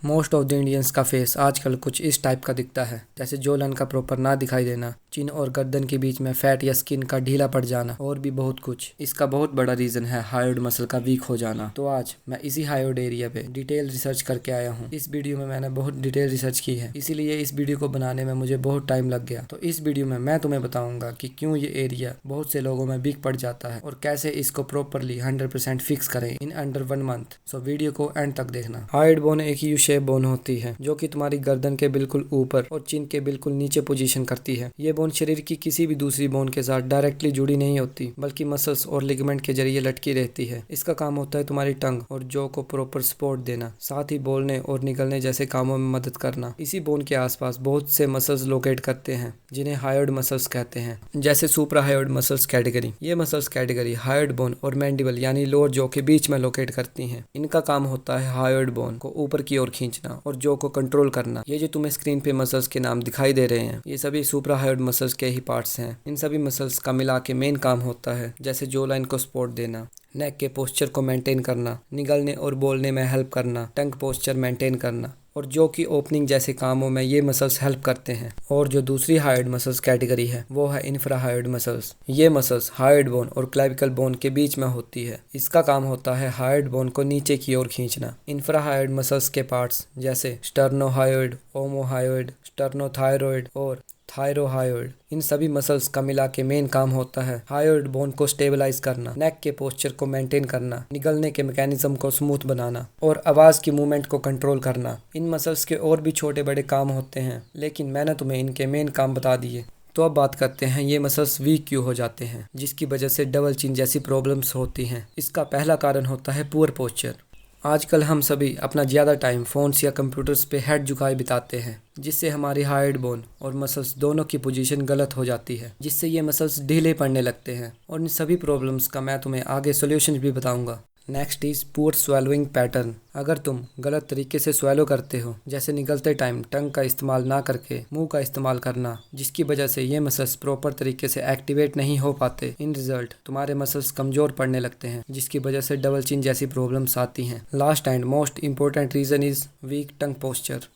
Most of the Indians का face आजकल कुछ इस टाइप का दिखता है, जैसे जॉलन का प्रॉपर ना दिखाई देना, चिन और गर्दन के बीच में फैट या स्किन का ढीला पड़ जाना और भी बहुत कुछ। इसका बहुत बड़ा रीजन है हायोइड मसल का वीक हो जाना। तो आज मैं इसी हायोइड एरिया पे डिटेल रिसर्च करके आया हूँ। इस वीडियो में मैंने बहुत डिटेल रिसर्च की है, इसीलिए इस वीडियो को बनाने में मुझे बहुत टाइम लग गया। तो इस वीडियो में मैं तुम्हें बताऊंगा कि क्यों ये एरिया बहुत से लोगों में वीक पड़ जाता है और कैसे इसको प्रॉपरली 100% फिक्स करें in under 1 month. So video को एंड तक देखना। हायोइड बोन एक यू शेप बोन होती है जो कि तुम्हारी गर्दन के बिल्कुल ऊपर और चिन के बिल्कुल नीचे पोजीशन करती है। ये बोन शरीर की किसी भी दूसरी बोन के साथ डायरेक्टली जुड़ी नहीं होती, बल्कि मसल्स और लिगामेंट के जरिए लटकी रहती है। इसका काम होता है तुम्हारी टंग और जॉ को प्रॉपर सपोर्ट देना, साथ ही बोलने और निगलने जैसे कामों में मदद करना। इसी बोन के आसपास बहुत से मसल्स लोकेट करते हैं जिन्हें हायोइड मसल्स कहते हैं, जैसे सुप्रा हायोइड मसल्स कैटेगरी। ये मसल्स कैटेगरी हायोइड बोन और मैंडिबल यानी लोअर जॉ के बीच में लोकेट करती हैं। इनका काम होता है हायोइड बोन को ऊपर की ओर खींचना और जॉ को कंट्रोल करना। ये जो तुम्हें स्क्रीन पे मसल्स के नाम दिखाई दे रहे हैं, ये सभी सुप्रा हायोइड मसल्स के ही पार्ट्स हैं। इन सभी मसल्स का मिला के मेन काम होता है जैसे जो लाइन को सपोर्ट देना, नेक के पोस्चर को मेंटेन करना, निगलने और बोलने में हेल्प करना, टंग पोस्चर मेंटेन करना और जॉ की ओपनिंग जैसे कामों में ये मसल्स हेल्प करते हैं। और जो दूसरी हायोइड मसल्स कैटेगरी है वो है इंफ्रा हायोइड मसल्स। ये मसल्स हायोइड बोन और क्लेविकल बोन के बीच में होती है। इसका काम होता है हायोइड बोन को नीचे की ओर खींचना। इंफ्रा हायोइड मसल्स के पार्ट्स जैसे स्टर्नोहायोइड, ओमोहायोइड, स्टर्नोथायरॉइड और थायरोहायोइड, इन सभी मसल्स का मिला के मेन काम होता है हायोइड बोन को स्टेबलाइज करना, नेक के पोस्चर को मेंटेन करना, निगलने के मैकेनिज्म को स्मूथ बनाना और आवाज की मूवमेंट को कंट्रोल करना। इन मसल्स के और भी छोटे बड़े काम होते हैं, लेकिन मैंने तुम्हें इनके मेन काम बता दिए। तो अब बात करते हैं ये मसल्स वीक क्यों हो जाते हैं, जिसकी वजह से डबल चिन जैसी प्रॉब्लम्स होती हैं। इसका पहला कारण होता है पुअर पोस्चर। आजकल हम सभी अपना ज़्यादा टाइम फ़ोन्स या कंप्यूटर्स पे हेड झुकाए बिताते हैं, जिससे हमारी हायोइड बोन और मसल्स दोनों की पोजीशन गलत हो जाती है, जिससे ये मसल्स ढीले पड़ने लगते हैं। और इन सभी प्रॉब्लम्स का मैं तुम्हें आगे सॉल्यूशन भी बताऊंगा। Next is poor swallowing pattern. अगर तुम गलत तरीके से स्वेलो करते हो, जैसे निगलते टाइम टंग का इस्तेमाल ना करके मुंह का इस्तेमाल करना, जिसकी वजह से ये मसल्स प्रॉपर तरीके से एक्टिवेट नहीं हो पाते, इन रिजल्ट तुम्हारे मसल्स कमजोर पड़ने लगते हैं, जिसकी वजह से डबल चिन जैसी प्रॉब्लम्स आती हैं। Last and most important reason is weak tongue posture.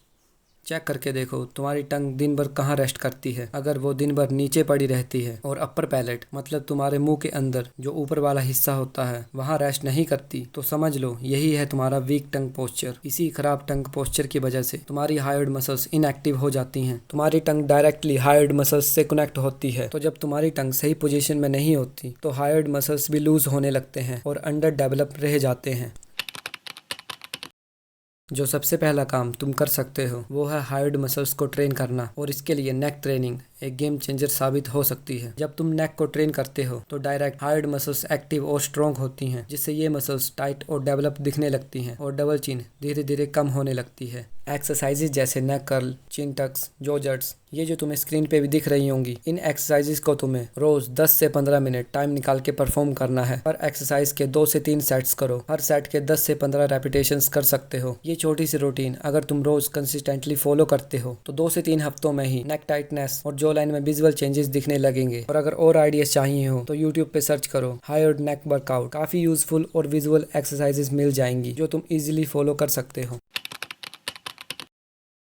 Check करके देखो तुम्हारी टंग दिन भर कहाँ रेस्ट करती है। अगर वो दिन भर नीचे पड़ी रहती है और अपर पैलेट मतलब तुम्हारे मुंह के अंदर जो ऊपर वाला हिस्सा होता है वहाँ रेस्ट नहीं करती, तो समझ लो यही है तुम्हारा वीक टंग पोस्चर। इसी खराब टंग पोस्चर की वजह से तुम्हारी हायोइड मसल्स इनएक्टिव हो जाती हैं। तुम्हारी टंग डायरेक्टली हायोइड मसल्स से कनेक्ट होती है, तो जब तुम्हारी टंग सही पोजीशन में नहीं होती तो हायोइड मसल्स भी लूज होने लगते हैं और अंडर डेवलप रह जाते हैं। जो सबसे पहला काम तुम कर सकते हो वो है हायोइड मसल्स को ट्रेन करना, और इसके लिए नेक ट्रेनिंग एक गेम चेंजर साबित हो सकती है। जब तुम नेक को ट्रेन करते हो तो डायरेक्ट हायोइड मसल्स एक्टिव और स्ट्रॉन्ग होती हैं, जिससे ये मसल्स टाइट और डेवलप दिखने लगती हैं और डबल चिन धीरे धीरे कम होने लगती है। एक्सरसाइजेज जैसे नेक कर्ल, चिन टक्स, जो जट्स, ये जो तुम्हें स्क्रीन पे भी दिख रही होंगी, इन एक्सरसाइजेज को तुम्हें रोज 10 से 15 मिनट टाइम निकाल के परफॉर्म करना है। हर एक्सरसाइज के 2 से 3 सेट्स करो। हर सेट के 10 से 15 रेपिटेशंस कर सकते हो। ये छोटी सी रूटीन अगर तुम रोज कंसिस्टेंटली फॉलो करते हो तो 2 से 3 हफ्तों में ही नेक टाइटनेस और जो लाइन में विजुअल चेंजेस दिखने लगेंगे। और अगर और आइडियाज चाहिए हो तो यूट्यूब पे सर्च करो हायोइड नेक वर्कआउट। काफी यूजफुल और विजुअल एक्सरसाइजेज मिल जाएंगी जो तुम इजीली फॉलो कर सकते हो।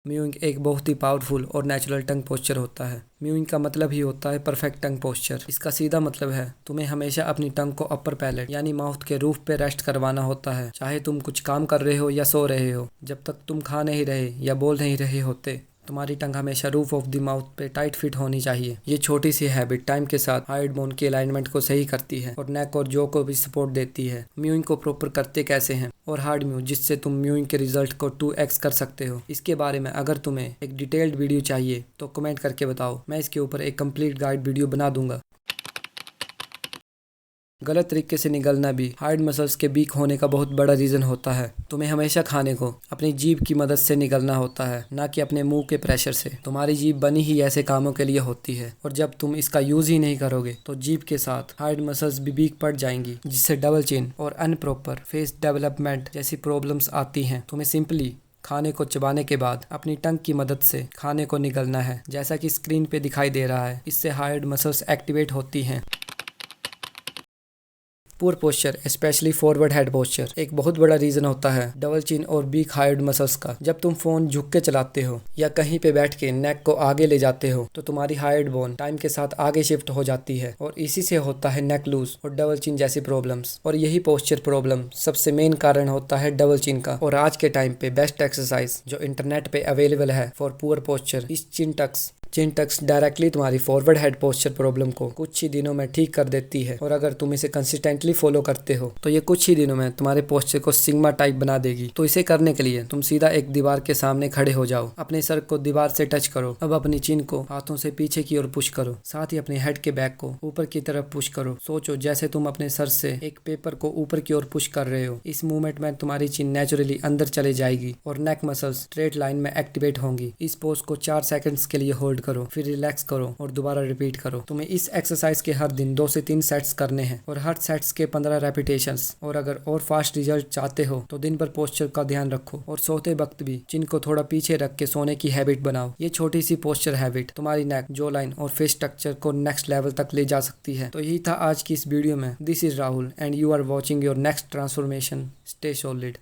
म्यूइंग एक बहुत ही पावरफुल और नेचुरल टंग पोस्चर होता है। म्यूइंग का मतलब ही होता है परफेक्ट टंग पोस्चर। इसका सीधा मतलब है तुम्हें हमेशा अपनी टंग को अपर पैलेट यानी माउथ के रूफ पे रेस्ट करवाना होता है, चाहे तुम कुछ काम कर रहे हो या सो रहे हो। जब तक तुम खा नहीं रहे या बोल नहीं रहे होते, तुम्हारी टंग हमेशा रूफ ऑफ द माउथ पे टाइट फिट होनी चाहिए। ये छोटी सी हैबिट टाइम के साथ हायोइड बोन के अलाइनमेंट को सही करती है और नेक और जॉ को भी सपोर्ट देती है। म्यूइंग को प्रॉपर करते कैसे हैं और हार्ड म्यू जिससे तुम म्यूइंग के रिजल्ट को 2x कर सकते हो, इसके बारे में अगर तुम्हें एक डिटेल्ड वीडियो चाहिए तो कमेंट करके बताओ, मैं इसके ऊपर एक कंप्लीट गाइड वीडियो बना दूंगा। गलत तरीके से निगलना भी हार्ड मसल्स के वीक होने का बहुत बड़ा रीज़न होता है। तुम्हें हमेशा खाने को अपनी जीभ की मदद से निगलना होता है, ना कि अपने मुंह के प्रेशर से। तुम्हारी जीभ बनी ही ऐसे कामों के लिए होती है, और जब तुम इसका यूज़ ही नहीं करोगे तो जीभ के साथ हार्ड मसल्स भी वीक पड़ जाएंगी, जिससे डबल चिन और अनप्रॉपर फेस डेवलपमेंट जैसी प्रॉब्लम्स आती हैं। तुम्हें सिंपली खाने को चबाने के बाद अपनी टंग की मदद से खाने को निगलना है, जैसा कि स्क्रीन पे दिखाई दे रहा है। इससे हार्ड मसल्स एक्टिवेट होती हैं। Poor posture specially forward head posture एक बहुत बड़ा रीजन होता है डबल चिन और बीक हायोइड मसल्स का। जब तुम फोन झुक के चलाते हो या कहीं पे बैठ के नेक को आगे ले जाते हो तो तुम्हारी हायोइड बोन टाइम के साथ आगे शिफ्ट हो जाती है और इसी से होता है नेक लूज और डबल चिन जैसी प्रॉब्लम्स। और यही पोस्चर प्रॉब्लम सबसे मेन कारण होता है डबल चिन का। और आज के टाइम पे बेस्ट एक्सरसाइज जो इंटरनेट पे अवेलेबल है फॉर पुअर पोस्चर इस चिन टक्स डायरेक्टली तुम्हारी फॉरवर्ड हेड पोस्चर प्रॉब्लम को कुछ ही दिनों में ठीक कर देती है। और अगर तुम इसे कंसिस्टेंटली फॉलो करते हो तो ये कुछ ही दिनों में तुम्हारे पोस्चर को सिग्मा टाइप बना देगी। तो इसे करने के लिए तुम सीधा एक दीवार के सामने खड़े हो जाओ, अपने सर को दीवार से टच करो। अब अपनी चिन को हाथों से पीछे की ओर पुश करो, साथ ही अपने हेड के बैक को ऊपर की तरफ पुश करो। सोचो जैसे तुम अपने सर से एक पेपर को ऊपर की ओर पुश कर रहे हो। इस मूवमेंट में तुम्हारी चिन नेचुरली अंदर चले जाएगी और नेक मसल्स स्ट्रेट लाइन में एक्टिवेट होंगी। इस पोज को 4 सेकंड्स के लिए होल्ड करो, फिर रिलैक्स करो और दोबारा रिपीट करो। तुम्हें इस एक्सरसाइज के हर दिन 2 से 3 सेट्स करने हैं और हर सेट्स के 15 रेपिटेशंस। और अगर और फास्ट रिजल्ट चाहते हो तो दिन भर पोस्चर का ध्यान रखो और सोते वक्त भी चिन को थोड़ा पीछे रख के सोने की हैबिट बनाओ। ये छोटी सी पोस्चर हैबिट तुम्हारी नेक, जो लाइन और फेस स्ट्रक्चर को नेक्स्ट लेवल तक ले जा सकती है। तो यही था आज की इस वीडियो में। This is Rahul and you are watching your next transformation. Stay solid.